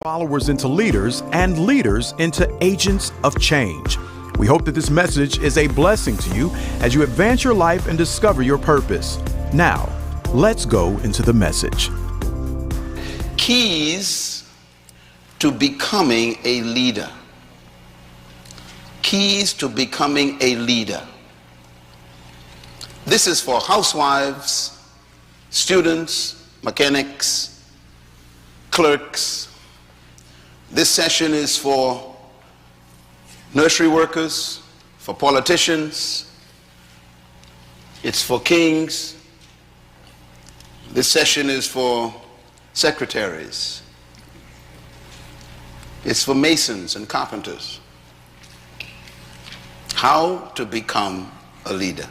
Followers into leaders and leaders into agents of change. We hope that this message is a blessing to you as you advance your life and discover your purpose. Now, let's go into the message. Keys to becoming a leader. Keys to becoming a leader. This is for housewives, students, mechanics, clerks. This session is for nursery workers, for politicians. It's for kings. This session is for secretaries. It's for masons and carpenters. How to become a leader.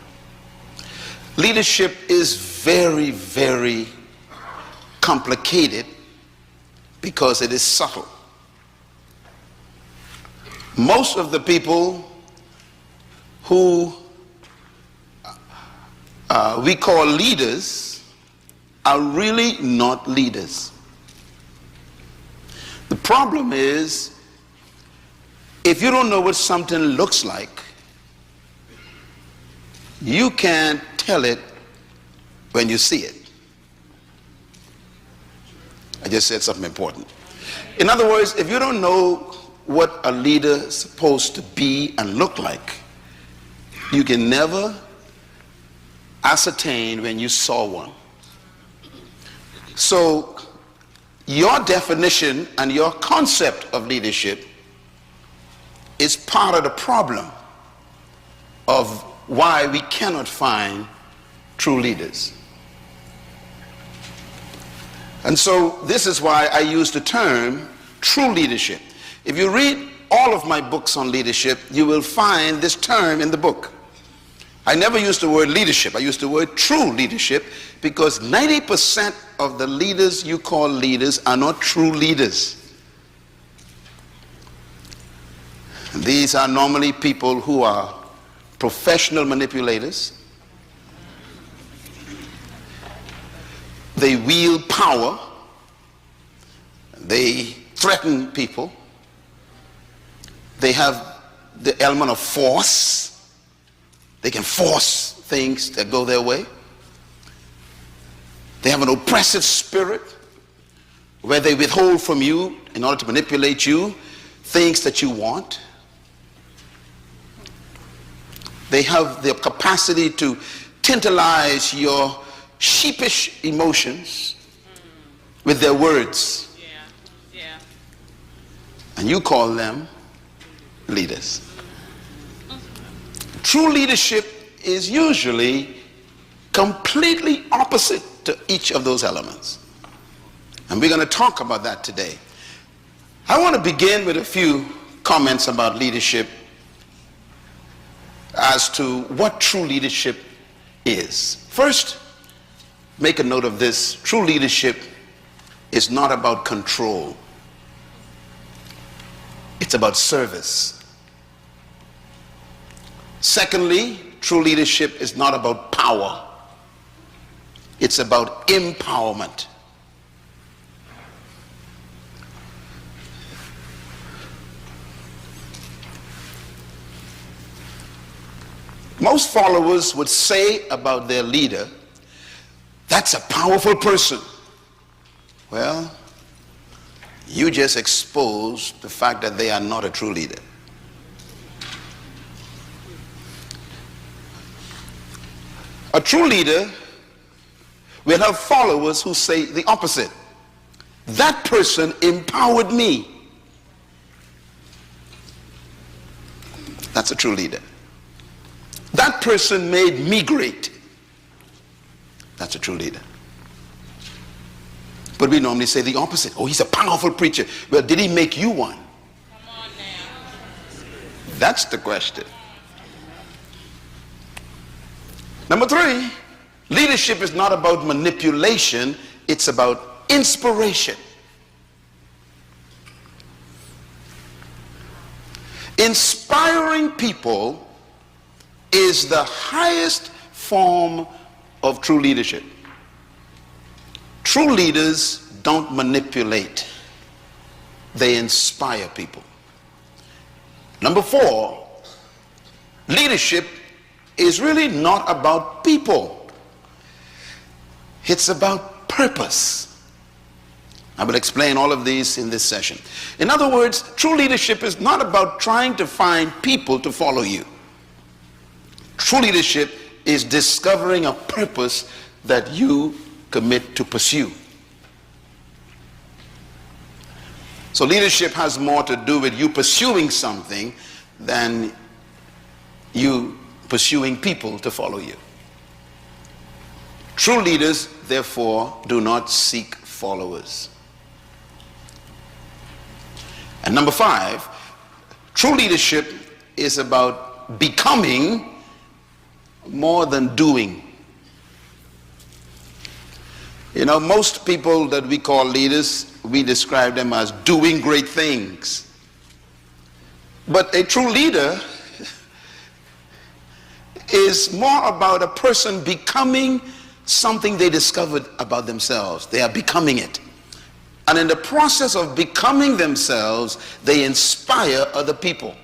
Leadership is very, very complicated because it is subtle. Most of the people who we call leaders are really not leaders. The problem is, if you don't know what something looks like, you can't tell it when you see it. I just said something important. In other words, if you don't know what a leader is supposed to be and look like, you can never ascertain when you saw one. So your definition and your concept of leadership is part of the problem of why we cannot find true leaders. And so this is why I use the term true leadership. If you read all of my books on leadership, you will find this term in the book. I never use the word leadership. I use the word true leadership because 90% of the leaders you call leaders are not true leaders. These are normally people who are professional manipulators. They wield power. They threaten people. They have the element of force. They can force things that go their way. They have an oppressive spirit where they withhold from you in order to manipulate you things that you want. They have the capacity to tantalize your sheepish emotions with their words. Yeah. And you call them leaders. True leadership is usually completely opposite to each of those elements. And we're going to talk about that today. I want to begin with a few comments about leadership as to what true leadership is. First, make a note of this. True leadership is not about control. It's about service. Secondly, true leadership is not about power. It's about empowerment. Most followers would say about their leader, "That's a powerful person." Well, you just exposed the fact that they are not a true leader. A true leader will have followers who say the opposite. "That person empowered me." That's a true leader. "That person made me great." That's a true leader. But we normally say the opposite. "Oh, he's a powerful preacher." Well, did he make you one? Come on now. That's the question. Number three, leadership is not about manipulation, it's about inspiration. Inspiring people is the highest form of true leadership. True leaders don't manipulate. they inspire people. Number 4, leadership is really not about people. It's about purpose. I will explain all of these in this session. In other words, true leadership is not about trying to find people to follow you. True leadership is discovering a purpose that you commit to pursue. So leadership has more to do with you pursuing something than you pursuing people to follow you. True leaders, therefore, do not seek followers. And number 5, true leadership is about becoming more than doing. You know, most people that we call leaders, we describe them as doing great things. But a true leader is more about a person becoming something they discovered about themselves. They are becoming it. And in the process of becoming themselves, they inspire other people.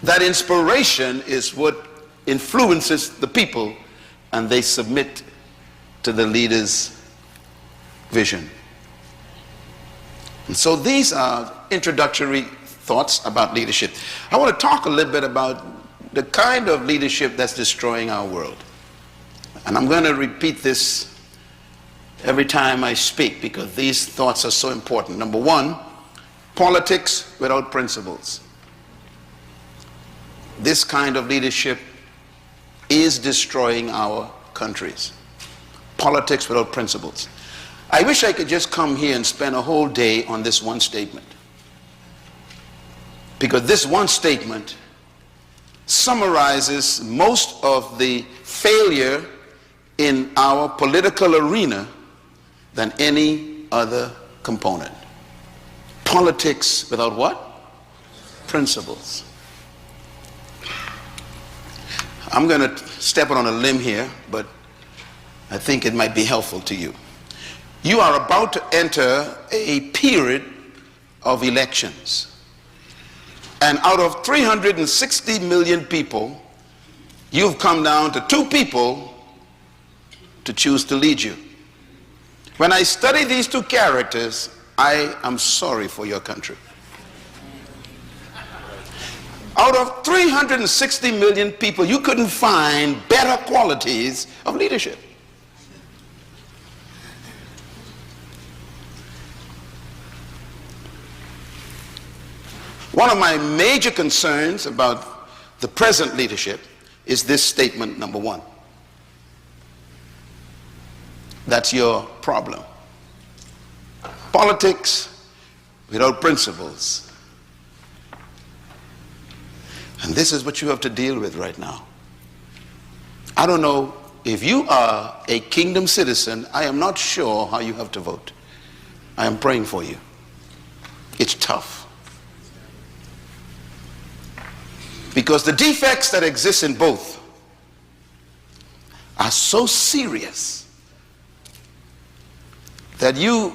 That inspiration is what influences the people, and they submit to the leader's vision. And so these are introductory thoughts about leadership. I want to talk a little bit about the kind of leadership that's destroying our world. And I'm going to repeat this every time I speak because these thoughts are so important. Number 1, politics without principles. This kind of leadership is destroying our countries. Politics without principles. I wish I could just come here and spend a whole day on this one statement. Because this one statement summarizes most of the failure in our political arena than any other component. Politics without what? Principles. I'm going to step on a limb here, but I think it might be helpful to you. You are about to enter a period of elections. And out of 360 million people, you've come down to 2 people to choose to lead you. When I study these 2 characters, I am sorry for your country. Out of 360 million people, you couldn't find better qualities of leadership. One of my major concerns about the present leadership is this statement, number 1. That's your problem. Politics without principles. And this is what you have to deal with right now. I don't know if you are a kingdom citizen. I am not sure how you have to vote. I am praying for you. It's tough. Because the defects that exist in both are so serious that you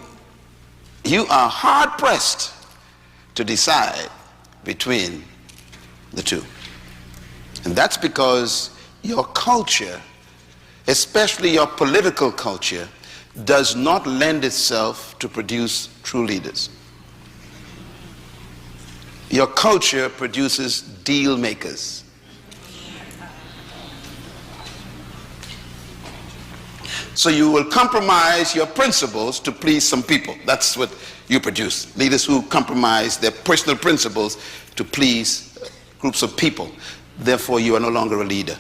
are hard-pressed to decide between the 2. And that's because your culture, especially your political culture, does not lend itself to produce true leaders. Your culture produces deal makers. So you will compromise your principles to please some people. That's what you produce. Leaders who compromise their personal principles to please groups of people. Therefore, you are no longer a leader.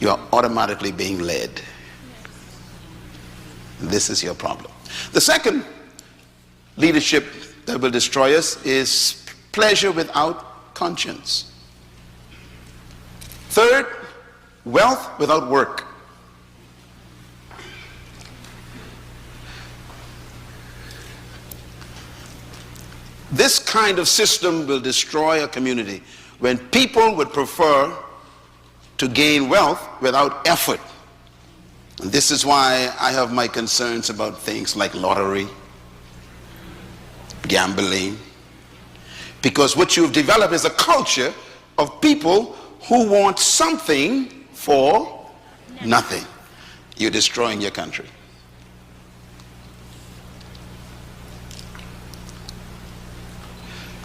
You are automatically being led. This is your problem. The second leadership that will destroy us is pleasure without conscience. Third, wealth without work. This kind of system will destroy a community when people would prefer to gain wealth without effort. And this is why I have my concerns about things like lottery. gambling. Because what you've developed is a culture of people who want something for nothing. You're destroying your country.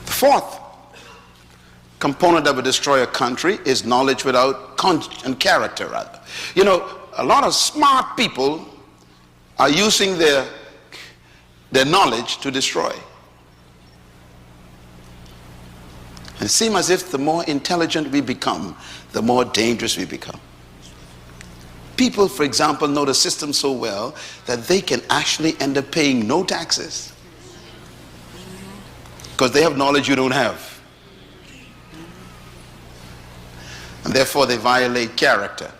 The fourth component that would destroy a country is knowledge without and character, rather. You know, a lot of smart people are using their knowledge to destroy. It seems as if the more intelligent we become, the more dangerous we become. People, for example, know the system so well that they can actually end up paying no taxes because they have knowledge you don't have. And therefore they violate character.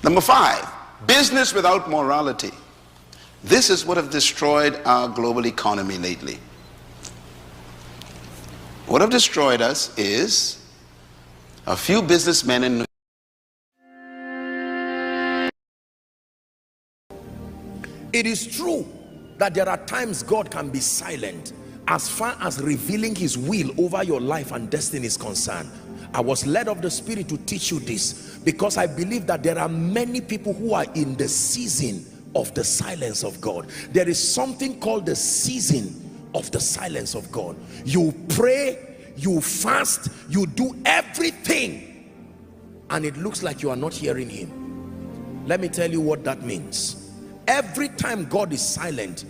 Number 5, business without morality. This is what has destroyed our global economy lately. What have destroyed us is a few businessmen in It is true that there are times God can be silent as far as revealing his will over your life and destiny is concerned. I was led of the Spirit to teach you this because I believe that there are many people who are in the season of the silence of God. There is something called the season of the silence of God. You pray, you fast, you do everything, and it looks like you are not hearing him. Let me tell you what that means. Every time God is silent,